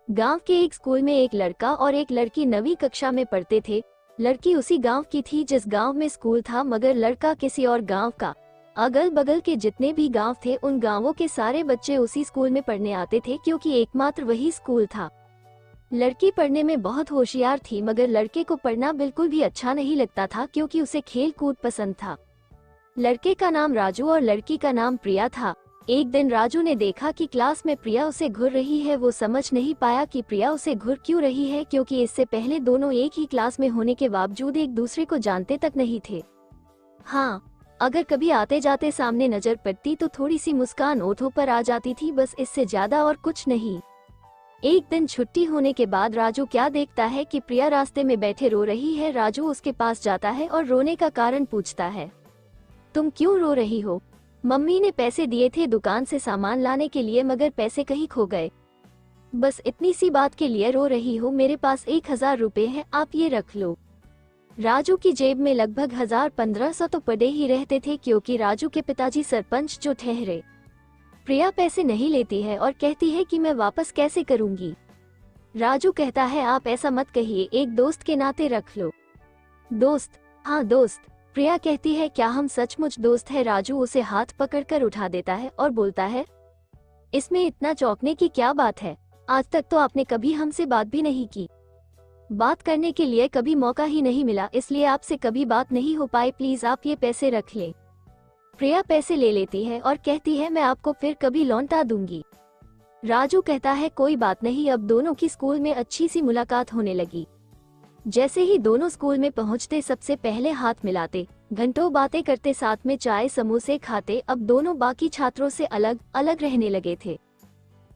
गांव के एक स्कूल में एक लड़का और एक लड़की 9वीं कक्षा में पढ़ते थे। लड़की उसी गांव की थी जिस गांव में स्कूल था, मगर लड़का किसी और गांव का। अगल बगल के जितने भी गांव थे उन गांवों के सारे बच्चे उसी स्कूल में पढ़ने आते थे, क्योंकि एकमात्र वही स्कूल था। लड़की पढ़ने में बहुत होशियार थी, मगर लड़के को पढ़ना बिल्कुल भी अच्छा नहीं लगता था, क्योंकि उसे खेल कूद पसंद था। लड़के का नाम राजू और लड़की का नाम प्रिया था। एक दिन राजू ने देखा कि क्लास में प्रिया उसे घूर रही है। वो समझ नहीं पाया कि प्रिया उसे घूर क्यों रही है, क्योंकि इससे पहले दोनों एक ही क्लास में होने के बावजूद एक दूसरे को जानते तक नहीं थे। हाँ, अगर कभी आते जाते सामने नजर पड़ती तो थोड़ी सी मुस्कान ओठों पर आ जाती थी, बस इससे ज्यादा और कुछ नहीं। एक दिन छुट्टी होने के बाद राजू क्या देखता है कि प्रिया रास्ते में बैठे रो रही है। राजू उसके पास जाता है और रोने का कारण पूछता है। तुम क्यों रो रही हो? मम्मी ने पैसे दिए थे दुकान से सामान लाने के लिए, मगर पैसे कहीं खो गए। बस इतनी सी बात के लिए रो रही हो? मेरे पास 1000 रुपए है, आप ये रख लो। राजू की जेब में लगभग 1000-1500 तो पड़े ही रहते थे, क्योंकि राजू के पिताजी सरपंच जो ठहरे। प्रिया पैसे नहीं लेती है और कहती है कि मैं वापस कैसे करूंगी। राजू कहता है आप ऐसा मत कहिए, एक दोस्त के नाते रख लो। दोस्त? हाँ दोस्त। प्रिया कहती है क्या हम सचमुच दोस्त है? राजू उसे हाथ पकड़कर उठा देता है और बोलता है, इसमें इतना चौंकने की क्या बात है? आज तक तो आपने कभी हमसे बात भी नहीं की। बात करने के लिए कभी मौका ही नहीं मिला, इसलिए आपसे कभी बात नहीं हो पाई। प्लीज आप ये पैसे रख ले। प्रिया पैसे ले लेती है और कहती है मैं आपको फिर कभी लौटा दूंगी। राजू कहता है कोई बात नहीं। अब दोनों की स्कूल में अच्छी सी मुलाकात होने लगी। जैसे ही दोनों स्कूल में पहुंचते सबसे पहले हाथ मिलाते, घंटों बातें करते, साथ में चाय समोसे खाते। अब दोनों बाकी छात्रों से अलग अलग रहने लगे थे।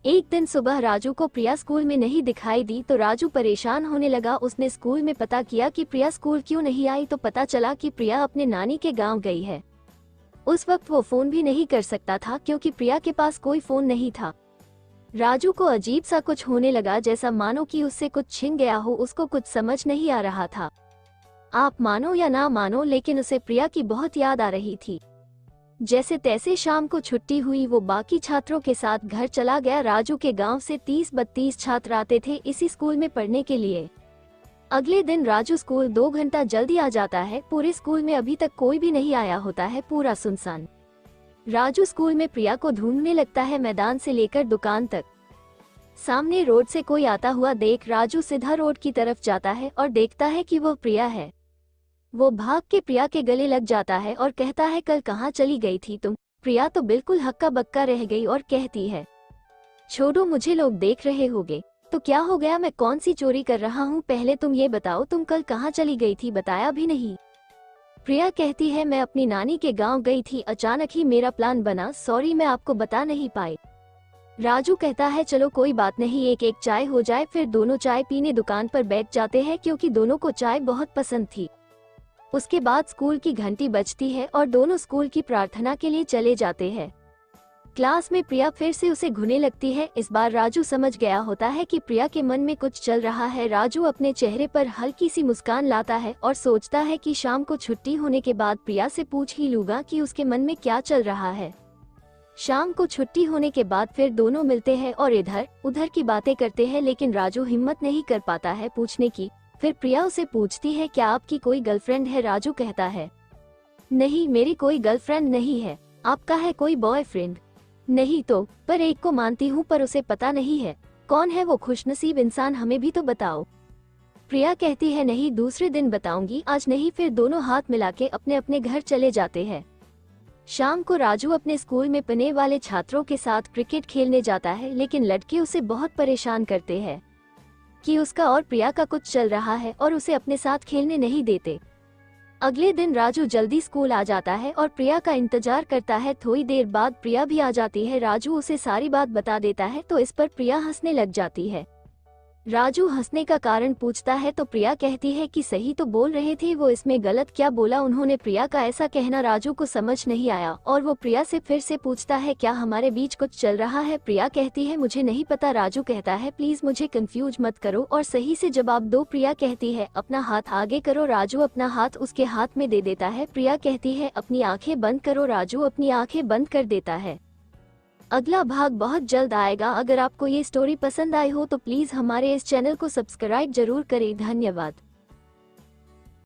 एक दिन सुबह राजू को प्रिया स्कूल में नहीं दिखाई दी तो राजू परेशान होने लगा। उसने स्कूल में पता किया कि प्रिया स्कूल क्यों नहीं आई, तो पता चला कि प्रिया अपने नानी के गांव गई है। उस वक्त वो फोन भी नहीं कर सकता था, क्योंकि प्रिया के पास कोई फोन नहीं था। राजू को अजीब सा कुछ होने लगा, जैसा मानो कि उससे कुछ छिन गया हो। उसको कुछ समझ नहीं आ रहा था। आप मानो या ना मानो, लेकिन उसे प्रिया की बहुत याद आ रही थी। जैसे तैसे शाम को छुट्टी हुई, वो बाकी छात्रों के साथ घर चला गया। राजू के गांव से 30-32 छात्र आते थे इसी स्कूल में पढ़ने के लिए। अगले दिन राजू स्कूल 2 घंटा जल्दी आ जाता है। पूरे स्कूल में अभी तक कोई भी नहीं आया होता है, पूरा सुनसान। राजू स्कूल में प्रिया को ढूंढने लगता है, मैदान से लेकर दुकान तक। सामने रोड से कोई आता हुआ देख राजू सीधा रोड की तरफ जाता है और देखता है कि वो प्रिया है। वो भाग के प्रिया के गले लग जाता है और कहता है कल कहाँ चली गई थी तुम? प्रिया तो बिल्कुल हक्का बक्का रह गई और कहती है छोड़ो, मुझे लोग देख रहे होंगे। तो क्या हो गया, मैं कौन सी चोरी कर रहा हूँ? पहले तुम ये बताओ, तुम कल कहाँ चली गई थी? बताया भी नहीं। प्रिया कहती है मैं अपनी नानी के गांव गई थी, अचानक ही मेरा प्लान बना, सॉरी मैं आपको बता नहीं पाई। राजू कहता है चलो कोई बात नहीं, एक एक चाय हो जाए। फिर दोनों चाय पीने दुकान पर बैठ जाते हैं, क्योंकि दोनों को चाय बहुत पसंद थी। उसके बाद स्कूल की घंटी बजती है और दोनों स्कूल की प्रार्थना के लिए चले जाते हैं। क्लास में प्रिया फिर से उसे घूरने लगती है। इस बार राजू समझ गया होता है कि प्रिया के मन में कुछ चल रहा है। राजू अपने चेहरे पर हल्की सी मुस्कान लाता है और सोचता है कि शाम को छुट्टी होने के बाद प्रिया से पूछ ही लूंगा कि उसके मन में क्या चल रहा है। शाम को छुट्टी होने के बाद फिर दोनों मिलते हैं और इधर उधर की बातें करते हैं, लेकिन राजू हिम्मत नहीं कर पाता है पूछने की। फिर प्रिया उसे पूछती है क्या आपकी कोई गर्लफ्रेंड है? राजू कहता है नहीं, मेरी कोई गर्लफ्रेंड नहीं है। आपका है कोई बॉयफ्रेंड? नहीं तो, पर एक को मानती हूँ, पर उसे पता नहीं है। कौन है वो खुशनसीब इंसान, हमें भी तो बताओ। प्रिया कहती है नहीं, दूसरे दिन बताऊंगी, आज नहीं। फिर दोनों हाथ मिला के अपने अपने घर चले जाते हैं। शाम को राजू अपने स्कूल में पढ़ने वाले छात्रों के साथ क्रिकेट खेलने जाता है, लेकिन लड़के उसे बहुत परेशान करते हैं कि उसका और प्रिया का कुछ चल रहा है और उसे अपने साथ खेलने नहीं देते। अगले दिन राजू जल्दी स्कूल आ जाता है और प्रिया का इंतजार करता है। थोड़ी देर बाद प्रिया भी आ जाती है। राजू उसे सारी बात बता देता है तो इस पर प्रिया हंसने लग जाती है। राजू हंसने का कारण पूछता है तो प्रिया कहती है कि सही तो बोल रहे थे वो, इसमें गलत क्या बोला उन्होंने? प्रिया का ऐसा कहना राजू को समझ नहीं आया और वो प्रिया से फिर से पूछता है क्या हमारे बीच कुछ चल रहा है? प्रिया कहती है मुझे नहीं पता। राजू कहता है प्लीज मुझे कंफ्यूज मत करो और सही से जवाब दो। प्रिया कहती है अपना हाथ आगे करो। राजू अपना हाथ उसके हाथ में दे देता है। प्रिया कहती है अपनी आंखें बंद करो। राजू अपनी आंखें बंद कर देता है। अगला भाग बहुत जल्द आएगा। अगर आपको ये स्टोरी पसंद आई हो तो प्लीज़ हमारे इस चैनल को सब्सक्राइब जरूर करें। धन्यवाद।